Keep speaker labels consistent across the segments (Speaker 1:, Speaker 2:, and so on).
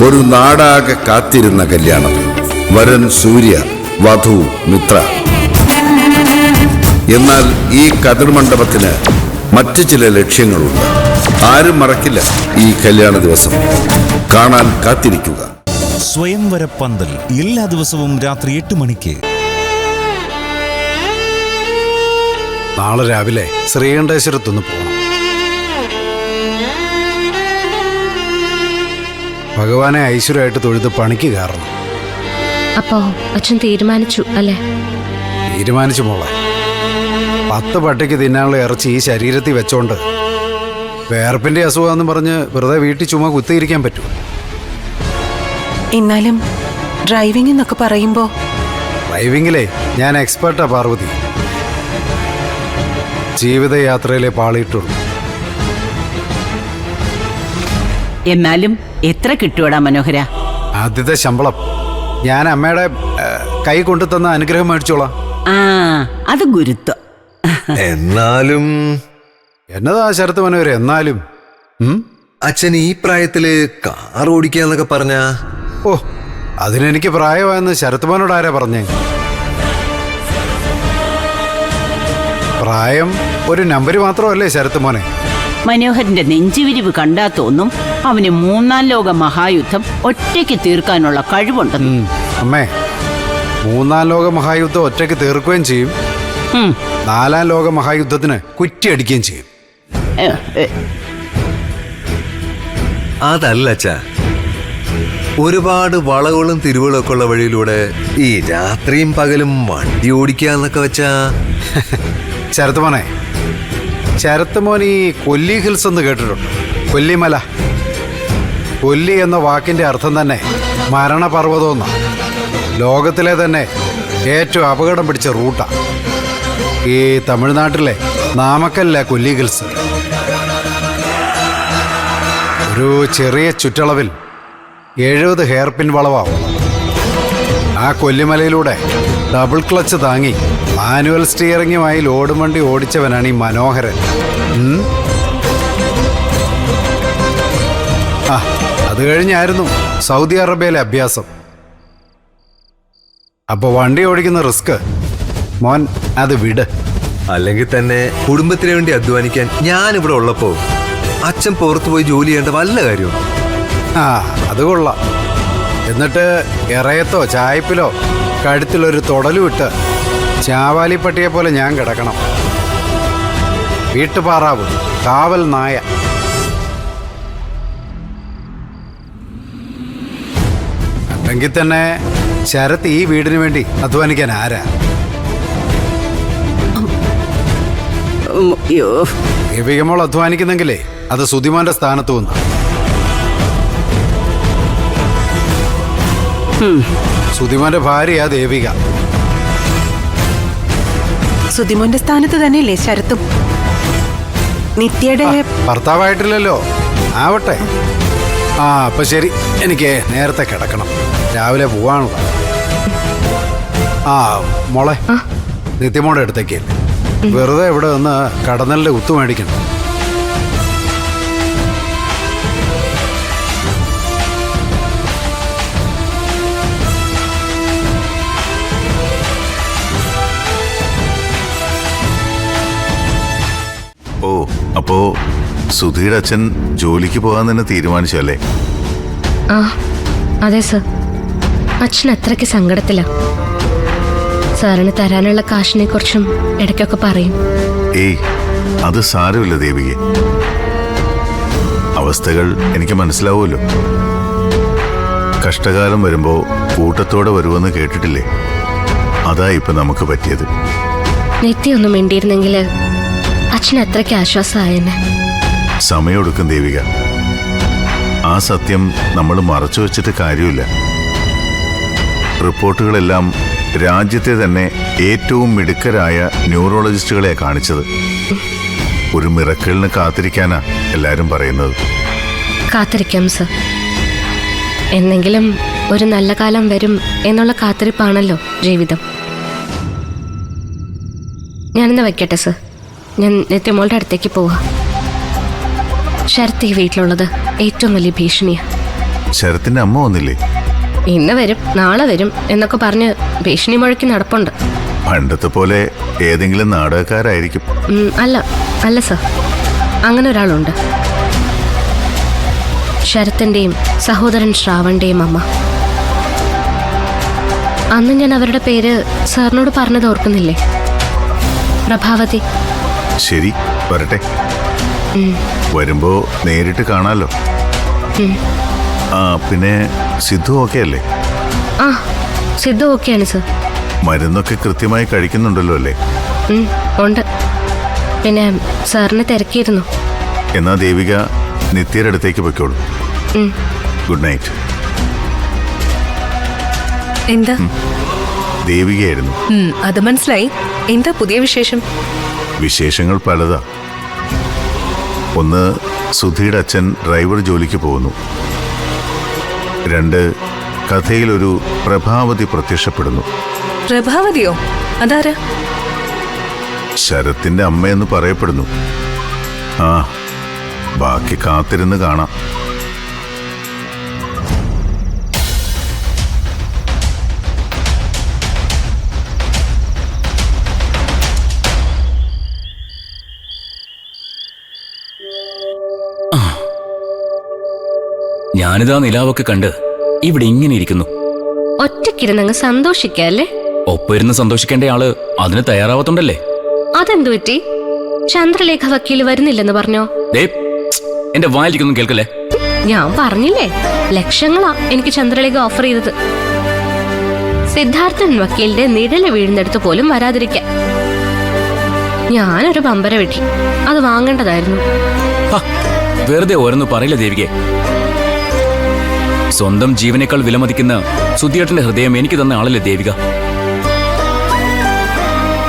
Speaker 1: ഒരു നാടാകെ കാത്തിരുന്ന കല്യാണം. വരൻ സൂര്യ, വധു മിത്ര. എന്നാൽ ഈ കതിർമണ്ഡപത്തിന് മറ്റു ചില ലക്ഷ്യങ്ങളുണ്ട്. ആരും മറക്കില്ല ഈ കല്യാണ ദിവസം. കാണാൻ കാത്തിരിക്കുക.
Speaker 2: സ്വയംവര പന്തൽ എല്ലാ ദിവസവും രാത്രി 8 മണിക്ക്.
Speaker 3: നാളെ രാവിലെ ശ്രീകണ്ഠേശ്വരത്തൊന്ന് പോകണം. ഭഗവാനെ ഐശ്വര്യമായിട്ട് തൊഴുത് പണിക്ക് കയറണം.
Speaker 4: അപ്പോ അച്ഛൻ തീരുമാനിച്ചു അല്ലേ?
Speaker 3: തീരുമാനിച്ചു മോളെ. 10 പട്ടിക്ക് തിന്നാനുള്ള ഇറച്ചി ഈ ശരീരത്തിൽ വെച്ചോണ്ട് വേർപ്പിന്റെ അസുഖമെന്ന് പറഞ്ഞ് വെറുതെ വീട്ടിൽ ചുമ്മാ കുത്തിയിരിക്കാൻ പറ്റൂ?
Speaker 5: എന്നാലും ഡ്രൈവിംഗ് എന്നൊക്കെ പറയുമ്പോ
Speaker 3: ഡ്രൈവിങ്ങിലേ ഞാൻ എക്സ്പെർട്ടാ പാർവതി. ജീവിതയാത്രയിലെ പാളിയിട്ടുള്ളൂ.
Speaker 6: എന്നാലും എത്ര കിട്ടുവടാ മനോഹര?
Speaker 3: ആദ്യത്തെ ശമ്പളം ഞാൻ അമ്മയുടെ കൈ കൊണ്ടു തന്ന അനുഗ്രഹം മേടിച്ചോളാം.
Speaker 6: ആ, അത് ഗുരുത്വം.
Speaker 7: എന്നാലും
Speaker 3: എന്നതാ ശരത്ത് മനോഹര? എന്നാലും
Speaker 7: അച്ഛൻ ഈ പ്രായത്തില് കാർ ഓടിക്കാന്നൊക്കെ പറഞ്ഞ
Speaker 3: ഓ, അതിനെനിക്ക് പ്രായമായെന്ന് ശരത്ത് മോനോട് ആരാ പറഞ്ഞേ? പ്രായം ഒരു നമ്പര് മാത്രമല്ലേ ശരത്ത് മോനെ?
Speaker 6: മനോഹരന്റെ നെഞ്ചുവിരിവ് കണ്ടാ തോന്നും അവന് 3-ാം ലോക മഹായുദ്ധം ഒറ്റയ്ക്ക് തീർക്കാനുള്ള കഴിവുണ്ടെന്ന്.
Speaker 3: അമ്മേ, 3-ാം ലോക മഹായുദ്ധം ഒറ്റയ്ക്ക് തീർക്കുകയും ചെയ്യും, 4-ാം ലോക മഹായുദ്ധത്തിന് കുറ്റിയടിക്കുകയും ചെയ്യും.
Speaker 7: അതല്ല അച്ഛാ, ഒരുപാട് വളവുകളും തിരുവുകളൊക്കെ ഉള്ള വഴിയിലൂടെ ഈ രാത്രിയും പകലും വണ്ടി ഓടിക്കാന്നൊക്കെ വെച്ചാ
Speaker 3: ശരത്ത് മോനെ, ശരത്ത് മോൻ ഈ കൊല്ലി ഹിൽസ് എന്ന് കേട്ടിട്ടുണ്ട്? കൊല്ലിമല. കൊല്ലി എന്ന വാക്കിന്റെ അർത്ഥം തന്നെ മരണപർവ്വതമെന്ന. ലോകത്തിലെ തന്നെ ഏറ്റവും അപകടം പിടിച്ച റൂട്ടാ ഈ തമിഴ്നാട്ടിലെ നാമക്കല്ല കൊല്ലി ഹിൽസ്. ഒരു ചെറിയ ചുറ്റളവിൽ 70 ഹെയർ പിൻ വളവാവും. ആ കൊല്ലിമലയിലൂടെ ഡബിൾ ക്ലച്ച് താങ്ങി മാനുവൽ സ്റ്റിയറിംഗുമായി ലോഡ് വണ്ടി ഓടിച്ചവനാണ് ഈ മനോഹരൻ. ആ, അത് കഴിഞ്ഞായിരുന്നു സൗദി അറേബ്യയിലെ അഭ്യാസം. അപ്പൊ വണ്ടി ഓടിക്കുന്ന റിസ്ക് മോൻ അത് വിട്.
Speaker 7: അല്ലെങ്കിൽ തന്നെ കുടുംബത്തിന് വേണ്ടി അധ്വാനിക്കാൻ ഞാൻ ഇവിടെ ഉള്ളപ്പോ അച്ഛൻ പുറത്തു പോയി ജോലി ചെയ്യേണ്ട വല്ല കാര്യവും?
Speaker 3: ആ, അത് കൊള്ളാം. എന്നിട്ട് ഇറയത്തോ ചായപ്പിലോ കഴുത്തിലൊരു തൊടലും ഇട്ട് ചാവാലിപ്പട്ടിയെ പോലെ ഞാൻ കിടക്കണം. വീട്ടുപാറാവ്, കാവൽ നായ. അല്ലെങ്കിൽ തന്നെ ശരത്ത് ഈ വീടിന് വേണ്ടി അധ്വാനിക്കാൻ ആരാ? ദേവികമോൾ അധ്വാനിക്കുന്നെങ്കിലേ അത് സുധിമോന്റെ സ്ഥാനത്ത് വന്നു. സുധിമോന്റെ ഭാര്യയാ ദേവിക.
Speaker 5: സുധിമോന്റെ സ്ഥാനത്ത് തന്നെയല്ലേ ശരത്തും? നിത്യയുടെ
Speaker 3: ഭർത്താവായിട്ടില്ലല്ലോ, ആവട്ടെ. ആ, അപ്പൊ ശരി, എനിക്ക് നേരത്തെ കിടക്കണം, രാവിലെ പോവാനുള്ള. ആ മോളെ, നിത്യമോടെ അടുത്തേക്ക് വെറുതെ ഇവിടെ നിന്ന് കടന്നലിന്റെ കുത്തു മേടിക്കണം.
Speaker 8: ഓ, അപ്പോ സുധീയുടെ അച്ഛൻ ജോലിക്ക് പോകാൻ തന്നെ തീരുമാനിച്ചു അല്ലേ?
Speaker 4: ആ, അതെ സർ. അച്ഛൻ അത്രയ്ക്ക് സങ്കടത്തില. സാറിന് തരാനുള്ള കാശിനെ കുറിച്ചും ഇടയ്ക്കൊക്കെ പറയും.
Speaker 8: ഏയ്, അത് സാരമില്ല ദേവികെ. അവസ്ഥകൾ എനിക്ക് മനസ്സിലാവുമല്ലോ. കഷ്ടകാലം വരുമ്പോ കൂട്ടത്തോടെ വരുമെന്ന് കേട്ടിട്ടില്ലേ? അതാ ഇപ്പൊ നമുക്ക് പറ്റിയത്.
Speaker 4: നിത്യൊന്നും മിണ്ടിയിരുന്നെങ്കിൽ അച്ഛൻ അത്രയ്ക്ക് ആശ്വാസമായെന്നെ.
Speaker 8: സമയമെടുക്കും ദേവിക. ആ സത്യം നമ്മൾ മറച്ചു വെച്ചിട്ട് കാര്യമില്ല. റിപ്പോർട്ടുകളെല്ലാം രാജ്യത്തെ തന്നെ ഏറ്റവും മിടുക്കരായ ന്യൂറോളജിസ്റ്റുകളെ കാണിച്ചത്. ഒരു മിറക്കിളിന് കാത്തിരിക്കാനാ എല്ലാരും പറയുന്നത്.
Speaker 4: കാത്തിരിക്കാം സർ. എന്നെങ്കിലും ഒരു നല്ല കാലം വരും എന്നുള്ള കാത്തിരിപ്പാണല്ലോ ജീവിതം. ഞാനിന്ന് വയ്ക്കട്ടെ സർ. ഞാൻ നിത്യമോളുടെ അടുത്തേക്ക് പോവാ. ശരത്ത് ഈ വീട്ടിലുള്ളത് ഏറ്റവും വലിയ ഭീഷണിയാണ്.
Speaker 8: ശരത്തിന്റെ അമ്മ വന്നില്ലേ?
Speaker 4: ഇന്ന് വരും നാളെ വരും എന്നൊക്കെ പറഞ്ഞ് ഭീഷണി മുഴക്കി നടപ്പുണ്ട്.
Speaker 8: പണ്ടത്തെ പോലെ ഏതെങ്കിലും നാടകക്കാരായിരിക്കും.
Speaker 4: അല്ല അല്ല സർ, അങ്ങനെ ഒരാളുണ്ട്. ശരത്തിന്റെയും സഹോദരൻ ശ്രാവണിന്റെയും അമ്മ. അന്ന് ഞാൻ അവരുടെ പേര് സാറിനോട് പറഞ്ഞത് ഓർക്കുന്നില്ലേ? പ്രഭാവതി.
Speaker 8: ശരി, വരട്ടെ. വരുമ്പോ നേരിട്ട് കാണാലോ. ആ പിന്നെ സിദ്ധു ഓക്കെ അല്ലേ?
Speaker 4: ആ സിദ്ധു ഓക്കെയാണ് സർ.
Speaker 8: മരുന്നൊക്കെ കൃത്യമായി കഴിക്കുന്നുണ്ടല്ലോ അല്ലേ?
Speaker 4: ഉണ്ട്. പിന്നെ സാറിനെ തിരക്കിയിരുന്നു.
Speaker 8: എന്നാ ദേവിക നിത്യയുടെ അടുത്തേക്ക് പൊയ്ക്കോളൂ. Good night.
Speaker 9: എന്താ?
Speaker 8: ദേവികയായിരുന്നു.
Speaker 9: അത് മനസ്സിലായി. എന്താ പുതിയ വിശേഷം?
Speaker 8: വിശേഷങ്ങൾ പലതാ. ഒന്ന്, സുധിയുടെ അച്ഛൻ ഡ്രൈവർ ജോലിക്ക് പോകുന്നു. 2, കഥയിലൊരു പ്രഭാവതി പ്രത്യക്ഷപ്പെടുന്നു.
Speaker 9: പ്രഭാവതിയോ? അതാരാ?
Speaker 8: ശരത്തിന്റെ അമ്മയെന്ന് പറയപ്പെടുന്നു. ആ, ബാക്കി കാത്തിരുന്ന് കാണാം.
Speaker 10: ഞാനിതാ നിലാവൊക്കെ കണ്ട് ഇവിടെ ഇങ്ങനെ ഇരിക്കുന്നു.
Speaker 4: ഒറ്റയ്ക്കിരുന്നങ്ങ് സന്തോഷിക്കല്ലേ?
Speaker 10: ഒപ്പിരുന്ന് സന്തോഷിക്കേണ്ട ആള് അതിന് തയ്യാറാവത്തുണ്ടല്ലേ?
Speaker 4: അതെന്തു പറ്റി? ചന്ദ്രലേഖ വക്കീല് വരുന്നില്ലെന്ന് പറഞ്ഞോ?
Speaker 10: എന്റെ വായിലിരിക്കൊന്നും കേൾക്കല്ലേ?
Speaker 4: ഞാൻ പറഞ്ഞില്ലേ, ലക്ഷങ്ങളാ എനിക്ക് ചന്ദ്രലേഖ ഓഫർ ചെയ്തത്. സിദ്ധാർത്ഥൻ വക്കീലിന്റെ നിഴല് വീഴുന്നിടത്ത് പോലും വരാതിരിക്കാൻ ഞാനൊരു പമ്പര വെട്ടി. അത് വാങ്ങേണ്ടതായിരുന്നു.
Speaker 10: വെറുതെ ഓരോന്ന് പറയില്ല ദേവികെ. സ്വന്തം ജീവനേക്കാൾ വിലമതിക്കുന്ന സുധിയേട്ടന്റെ ഹൃദയം എനിക്ക് തന്ന ആളല്ലേ ദേവിക?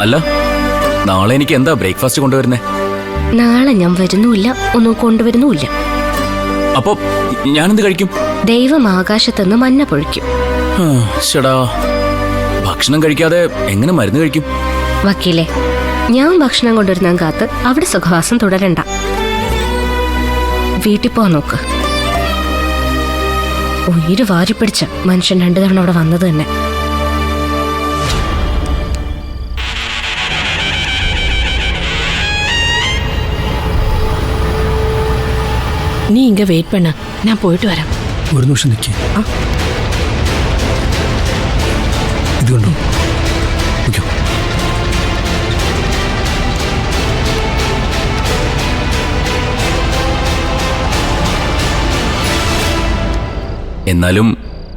Speaker 10: അല്ല, നാളെ എനിക്ക് എന്താ ബ്രേക്ക്ഫാസ്റ്റ് കൊണ്ടുവരുന്നേ?
Speaker 4: നാളെ ഞാൻ വരുന്നുമില്ല, ഒന്നും കൊണ്ടുവരുന്നുമില്ല.
Speaker 10: അപ്പൊ ഞാനെന്ത് കഴിക്കും?
Speaker 4: ദൈവം ആകാശത്തുനിന്ന് മഞ്ഞ പൊഴിക്കും.
Speaker 10: ഷടാ, ഭക്ഷണം കഴിക്കാതെ എങ്ങനെ മരുന്ന് കഴിക്കും?
Speaker 4: വക്കീലെ, ഞാൻ ഭക്ഷണം കൊണ്ടുവരുന്ന കാത്ത് അവിടെ സുഖവാസം തുടരണ്ട. വീട്ടിൽ പോവാൻ നോക്ക്. ഉയിര് വാരിപ്പിടിച്ച മനുഷ്യൻ 2 തവണ അവിടെ വന്നത് തന്നെ.
Speaker 9: നീ ഇങ്ങ വെയിറ്റ് പണ്ണ, ഞാൻ പോയിട്ട് വരാം.
Speaker 11: ഒരു നിമിഷം നിൽക്കേ. ഇത് കണ്ടോ?
Speaker 10: എന്നാലും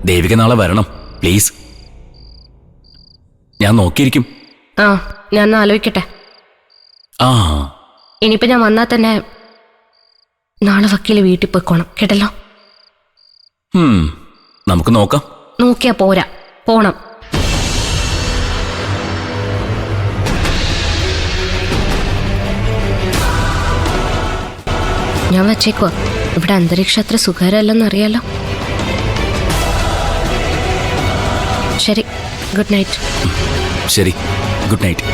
Speaker 10: ദേവിക നാളെ വരണം പ്ലീസ്. ഞാൻ നോക്കിയിരിക്കും.
Speaker 4: ഞാൻ ആലോചിക്കട്ടെ. ഇനിയിപ്പോ ഞാൻ വന്നാൽ തന്നെ നാളെ വക്കീല് വീട്ടിൽ പോയിക്കോണം, കേട്ടല്ലോ?
Speaker 10: നമുക്ക് നോക്കാം.
Speaker 4: നോക്കിയാ പോരാ, പോണം. ഞാൻ വച്ചേക്കുവാ. ഇവിടെ അന്തരീക്ഷം അത്ര സുഖകരമല്ലെന്നറിയാലോ. ശരി, ഗുഡ് നൈറ്റ്.
Speaker 10: ശരി, ഗുഡ് നൈറ്റ്.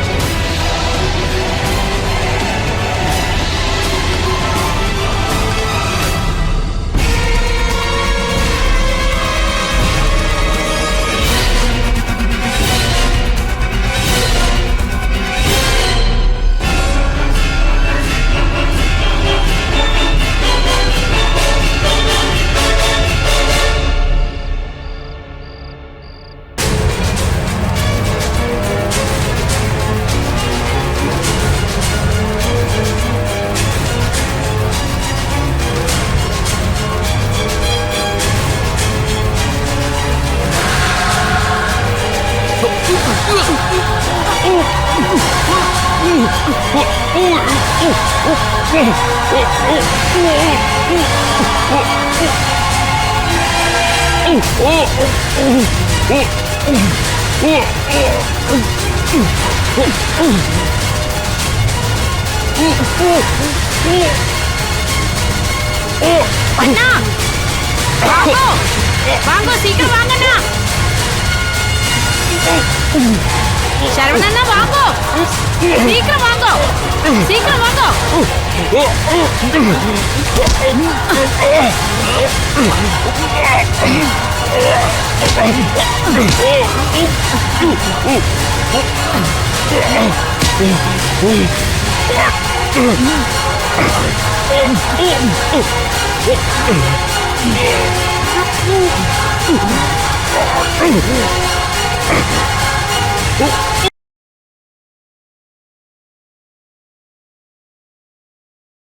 Speaker 6: வாங்க சீக்கிரம் வாங்கண்ணா.
Speaker 9: சரவணா வாங்கோ, சீக்கிரம் வாங்கோ, சீக்கிரம் வாங்கோ.